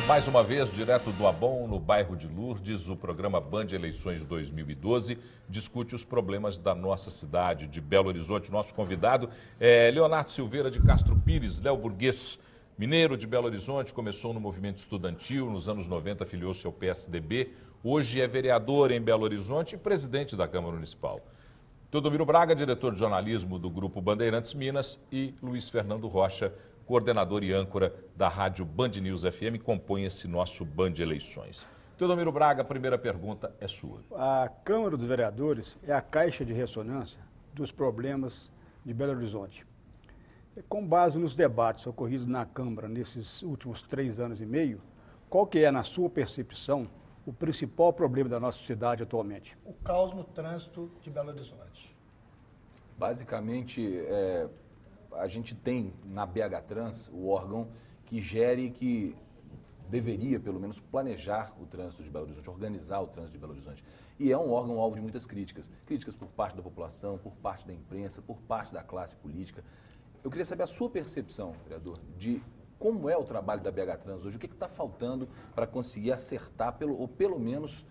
Mais uma vez, direto do Abon, no bairro de Lourdes, o programa Band Eleições 2012 discute os problemas da nossa cidade, de Belo Horizonte. Nosso convidado é Leonardo Silveira de Castro Pires, Léo Burguês, mineiro de Belo Horizonte, começou no movimento estudantil, nos anos 90 afiliou-se ao PSDB, hoje é vereador em Belo Horizonte e presidente da Câmara Municipal. Teodomiro Braga, diretor de jornalismo do Grupo Bandeirantes Minas, e Luiz Fernando Rocha, coordenador e âncora da rádio Band News FM, compõe esse nosso Band Eleições. Teodomiro Braga, a primeira pergunta é sua. A Câmara dos Vereadores é a caixa de ressonância dos problemas de Belo Horizonte. Com base nos debates ocorridos na Câmara nesses últimos 3 anos e meio, qual que é, na sua percepção, o principal problema da nossa cidade atualmente? O caos no trânsito de Belo Horizonte. Basicamente, a gente tem na BH Trans o órgão que gere, que deveria, pelo menos, planejar o trânsito de Belo Horizonte, organizar o trânsito de Belo Horizonte. E é um órgão alvo de muitas críticas. Críticas por parte da população, por parte da imprensa, por parte da classe política. Eu queria saber a sua percepção, vereador, de como é o trabalho da BH Trans hoje, o que está faltando para conseguir acertar, ou pelo menos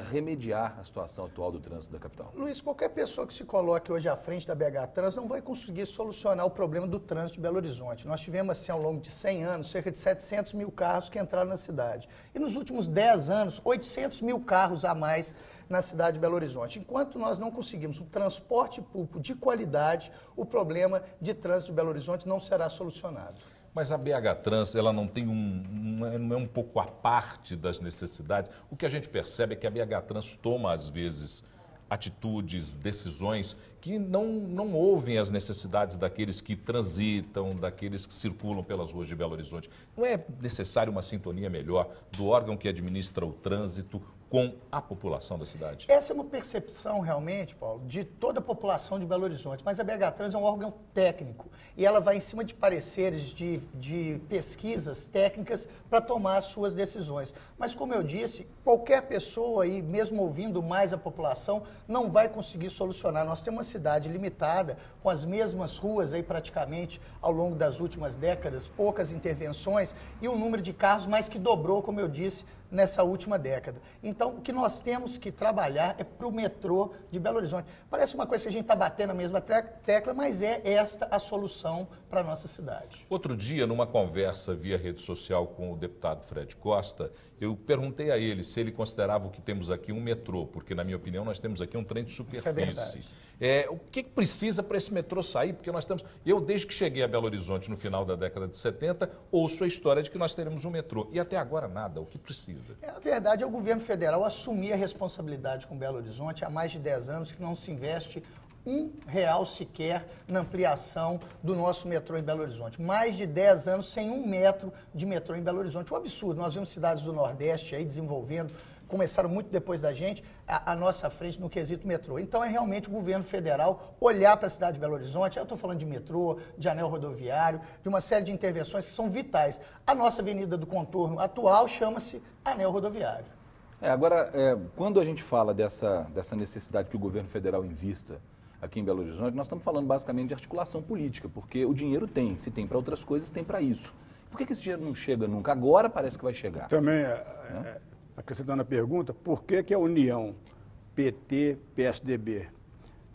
remediar a situação atual do trânsito da capital. Luiz, qualquer pessoa que se coloque hoje à frente da BH Trans não vai conseguir solucionar o problema do trânsito de Belo Horizonte. Nós tivemos, assim, ao longo de 100 anos, cerca de 700 mil carros que entraram na cidade. E nos últimos 10 anos, 800 mil carros a mais na cidade de Belo Horizonte. Enquanto nós não conseguimos um transporte público de qualidade, o problema de trânsito de Belo Horizonte não será solucionado. Mas a BH Trans, ela não tem não é um pouco à parte das necessidades. O que a gente percebe é que a BH Trans toma, às vezes, atitudes, decisões que não ouvem as necessidades daqueles que transitam, daqueles que circulam pelas ruas de Belo Horizonte. Não é necessário uma sintonia melhor do órgão que administra o trânsito com a população da cidade? Essa é uma percepção, realmente, Paulo, de toda a população de Belo Horizonte. Mas a BH Trans é um órgão técnico e ela vai em cima de pareceres, de pesquisas técnicas para tomar as suas decisões. Mas, como eu disse, qualquer pessoa aí, mesmo ouvindo mais a população, não vai conseguir solucionar. Nós temos uma cidade limitada, com as mesmas ruas aí praticamente ao longo das últimas décadas, poucas intervenções e um número de carros mais que dobrou, como eu disse, nessa última década. Então, o que nós temos que trabalhar é para o metrô de Belo Horizonte. Parece uma coisa que a gente está batendo na mesma tecla, mas é esta a solução para a nossa cidade. Outro dia, numa conversa via rede social com o deputado Fred Costa, eu perguntei a ele se ele considerava o que temos aqui um metrô, porque, na minha opinião, nós temos aqui um trem de superfície. Isso é verdade. O que precisa para esse metrô sair? Porque nós temos... Eu, desde que cheguei a Belo Horizonte no final da década de 70, ouço a história de que nós teremos um metrô. E até agora nada. O que precisa? A verdade é o governo federal assumir a responsabilidade com Belo Horizonte há mais de 10 anos que não se investe R$1 sequer na ampliação do nosso metrô em Belo Horizonte. Mais de 10 anos sem 1 metro de metrô em Belo Horizonte. Um absurdo. Nós vimos cidades do Nordeste aí desenvolvendo, começaram muito depois da gente, à nossa frente no quesito metrô. Então é realmente o governo federal olhar para a cidade de Belo Horizonte, eu estou falando de metrô, de anel rodoviário, de uma série de intervenções que são vitais. A nossa avenida do contorno atual chama-se anel rodoviário. Agora, quando a gente fala dessa necessidade que o governo federal invista aqui em Belo Horizonte, nós estamos falando basicamente de articulação política, porque o dinheiro tem, se tem para outras coisas, tem para isso. Por que esse dinheiro não chega nunca? Agora parece que vai chegar. Também, acrescentando a pergunta, por que a união PT-PSDB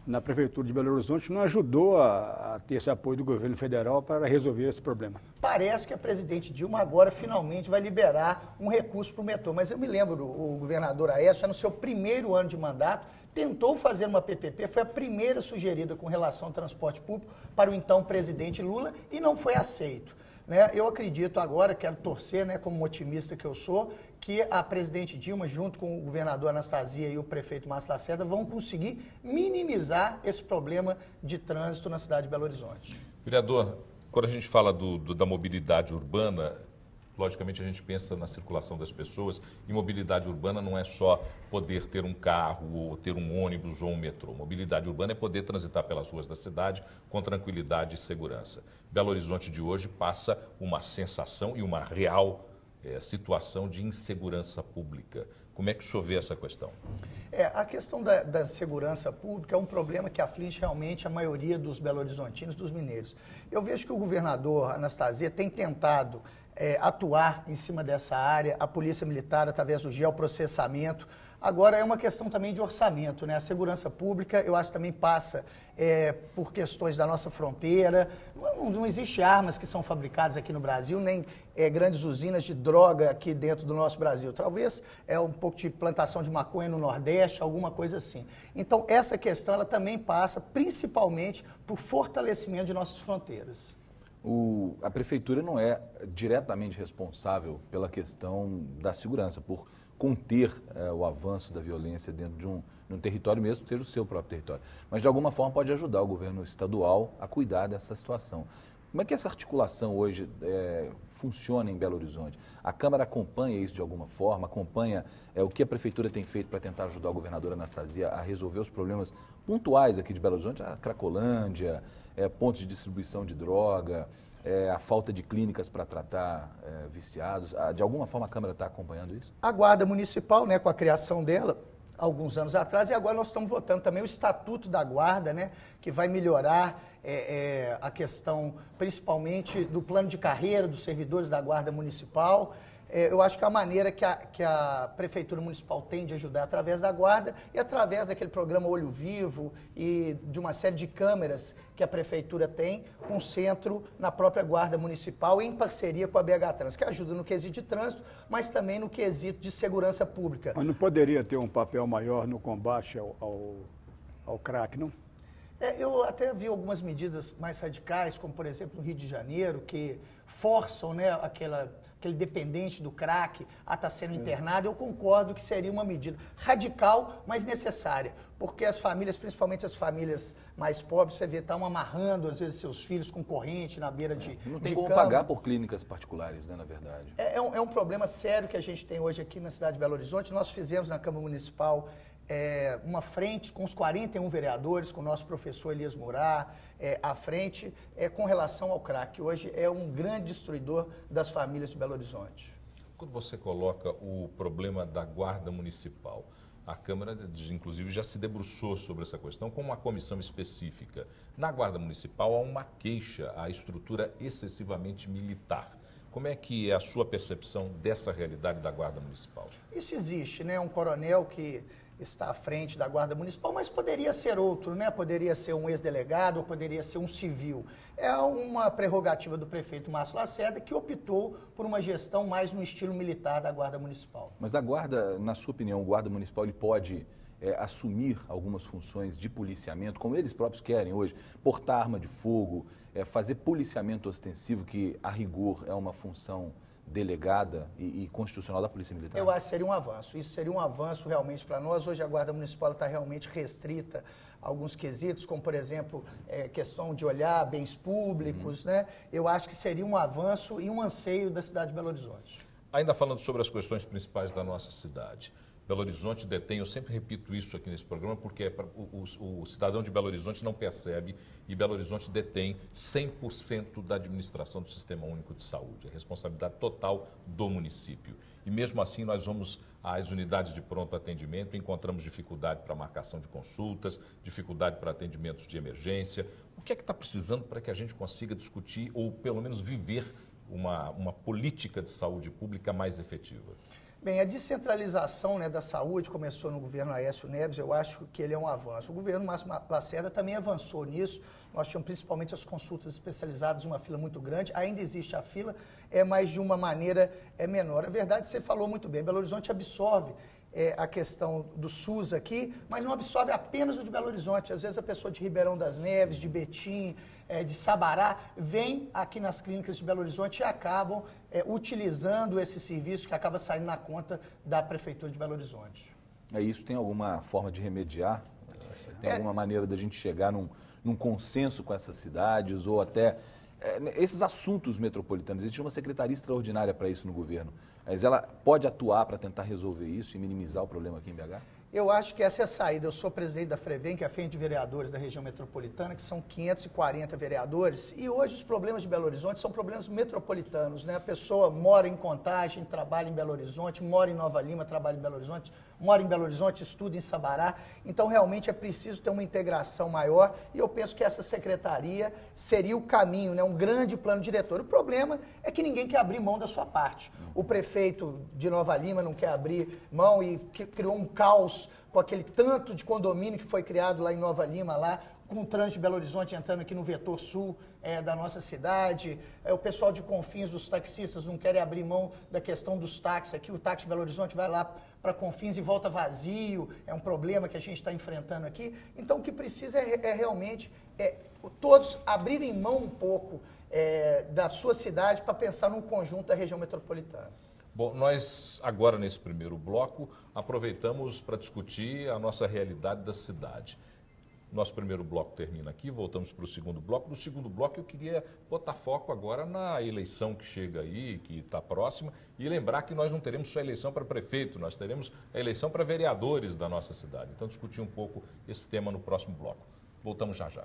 na Prefeitura de Belo Horizonte não ajudou a ter esse apoio do governo federal para resolver esse problema? Parece que a presidente Dilma agora finalmente vai liberar um recurso para o metrô, mas eu me lembro, o governador Aécio, já no seu primeiro ano de mandato, tentou fazer uma PPP, foi a primeira sugerida com relação ao transporte público para o então presidente Lula e não foi aceito. Eu acredito agora, quero torcer, como otimista que eu sou, que a presidente Dilma, junto com o governador Anastasia e o prefeito Márcio Lacerda, vão conseguir minimizar esse problema de trânsito na cidade de Belo Horizonte. Vereador, quando a gente fala da mobilidade urbana, logicamente a gente pensa na circulação das pessoas e mobilidade urbana não é só poder ter um carro ou ter um ônibus ou um metrô. Mobilidade urbana é poder transitar pelas ruas da cidade com tranquilidade e segurança. Belo Horizonte de hoje passa uma sensação e uma real situação de insegurança pública. Como é que o senhor vê essa questão? A questão da segurança pública é um problema que aflige realmente a maioria dos belo-horizontinos, dos mineiros. Eu vejo que o governador Anastasia tem tentado atuar em cima dessa área, a Polícia Militar através do geoprocessamento. Agora é uma questão também de orçamento, né? A segurança pública, eu acho que também passa por questões da nossa fronteira. Não existe armas que são fabricadas aqui no Brasil, nem grandes usinas de droga aqui dentro do nosso Brasil. Talvez um pouco de plantação de maconha no Nordeste, alguma coisa assim. Então, essa questão ela também passa principalmente por fortalecimento de nossas fronteiras. A prefeitura não é diretamente responsável pela questão da segurança, por conter o avanço da violência dentro de um território, mesmo que seja o seu próprio território. Mas, de alguma forma, pode ajudar o governo estadual a cuidar dessa situação. Como é que essa articulação hoje funciona em Belo Horizonte? A Câmara acompanha isso de alguma forma? Acompanha o que a Prefeitura tem feito para tentar ajudar a governadora Anastasia a resolver os problemas pontuais aqui de Belo Horizonte? A Cracolândia, pontos de distribuição de droga, a falta de clínicas para tratar viciados. De alguma forma a Câmara está acompanhando isso? A Guarda Municipal, né, com a criação dela, alguns anos atrás, e agora nós estamos votando também o Estatuto da Guarda, né, que vai melhorar a questão, principalmente, do plano de carreira dos servidores da Guarda Municipal. Eu acho que a maneira que a Prefeitura Municipal tem de ajudar através da Guarda e através daquele programa Olho Vivo e de uma série de câmeras que a Prefeitura tem com centro na própria Guarda Municipal em parceria com a BH Trans, que ajuda no quesito de trânsito, mas também no quesito de segurança pública. Mas não poderia ter um papel maior no combate ao crack, não? Eu até vi algumas medidas mais radicais, como por exemplo no Rio de Janeiro, que forçam, né, aquele dependente do crack a estar sendo internado. Eu concordo que seria uma medida radical, mas necessária, porque as famílias, principalmente as famílias mais pobres, você vê, estão amarrando às vezes seus filhos com corrente na beira de Não tem de como cama. pagar por clínicas particulares, né, na verdade. É um problema sério que a gente tem hoje aqui na cidade de Belo Horizonte. Nós fizemos na Câmara Municipal uma frente com os 41 vereadores, com o nosso professor Elias Murat à frente, com relação ao crack, que hoje é um grande destruidor das famílias de Belo Horizonte. Quando você coloca o problema da Guarda Municipal, a Câmara, inclusive, já se debruçou sobre essa questão com uma comissão específica. Na Guarda Municipal há uma queixa à estrutura excessivamente militar. Como é que é a sua percepção dessa realidade da Guarda Municipal? Isso existe, né? Um coronel que está à frente da Guarda Municipal, mas poderia ser outro, né? Poderia ser um ex-delegado ou poderia ser um civil. É uma prerrogativa do prefeito Márcio Lacerda, que optou por uma gestão mais no estilo militar da Guarda Municipal. Mas a Guarda, na sua opinião, o Guarda Municipal ele pode assumir algumas funções de policiamento, como eles próprios querem hoje, portar arma de fogo, fazer policiamento ostensivo, que a rigor é uma função delegada e constitucional da Polícia Militar? Eu acho que seria um avanço. Isso seria um avanço realmente para nós. Hoje a Guarda Municipal está realmente restrita a alguns quesitos, como, por exemplo, questão de olhar bens públicos, né? Eu acho que seria um avanço e um anseio da cidade de Belo Horizonte. Ainda falando sobre as questões principais da nossa cidade, Belo Horizonte detém, eu sempre repito isso aqui nesse programa, porque o cidadão de Belo Horizonte não percebe, e Belo Horizonte detém 100% da administração do Sistema Único de Saúde, é responsabilidade total do município. E mesmo assim nós vamos às unidades de pronto atendimento, encontramos dificuldade para marcação de consultas, dificuldade para atendimentos de emergência. O que é que está precisando para que a gente consiga discutir, ou pelo menos viver, uma política de saúde pública mais efetiva? Bem, a descentralização, né, da saúde começou no governo Aécio Neves, eu acho que ele é um avanço. O governo Márcio Lacerda também avançou nisso. Nós tínhamos principalmente as consultas especializadas, uma fila muito grande. Ainda existe a fila, mas de uma maneira menor. A verdade, você falou muito bem, Belo Horizonte absorve a questão do SUS aqui, mas não absorve apenas o de Belo Horizonte. Às vezes a pessoa de Ribeirão das Neves, de Betim, de Sabará, vem aqui nas clínicas de Belo Horizonte e acabam utilizando esse serviço que acaba saindo na conta da Prefeitura de Belo Horizonte. Isso tem alguma forma de remediar? Tem alguma maneira da gente chegar num consenso com essas cidades ou até esses assuntos metropolitanos? Existe uma secretaria extraordinária para isso no governo, mas ela pode atuar para tentar resolver isso e minimizar o problema aqui em BH? Eu acho que essa é a saída. Eu sou presidente da FREVEM, que é a Frente de Vereadores da região metropolitana, que são 540 vereadores, e hoje os problemas de Belo Horizonte são problemas metropolitanos, né? A pessoa mora em Contagem, trabalha em Belo Horizonte, mora em Nova Lima, trabalha em Belo Horizonte, mora em Belo Horizonte, estuda em Sabará. Então, realmente é preciso ter uma integração maior, e eu penso que essa secretaria seria o caminho, né? Um grande plano diretor. O problema é que ninguém quer abrir mão da sua parte. O prefeito de Nova Lima não quer abrir mão e criou um caos com aquele tanto de condomínio que foi criado lá em Nova Lima, lá, com o trânsito de Belo Horizonte entrando aqui no vetor sul da nossa cidade. O pessoal de Confins, dos taxistas, não querem abrir mão da questão dos táxis aqui. O táxi de Belo Horizonte vai lá para Confins e volta vazio. É um problema que a gente está enfrentando aqui. Então, o que precisa é realmente todos abrirem mão um pouco da sua cidade para pensar num conjunto da região metropolitana. Bom, nós agora nesse primeiro bloco aproveitamos para discutir a nossa realidade da cidade. Nosso primeiro bloco termina aqui, voltamos para o segundo bloco. No segundo bloco eu queria botar foco agora na eleição que chega aí, que está próxima, e lembrar que nós não teremos só eleição para prefeito, nós teremos a eleição para vereadores da nossa cidade. Então discutir um pouco esse tema no próximo bloco. Voltamos já já.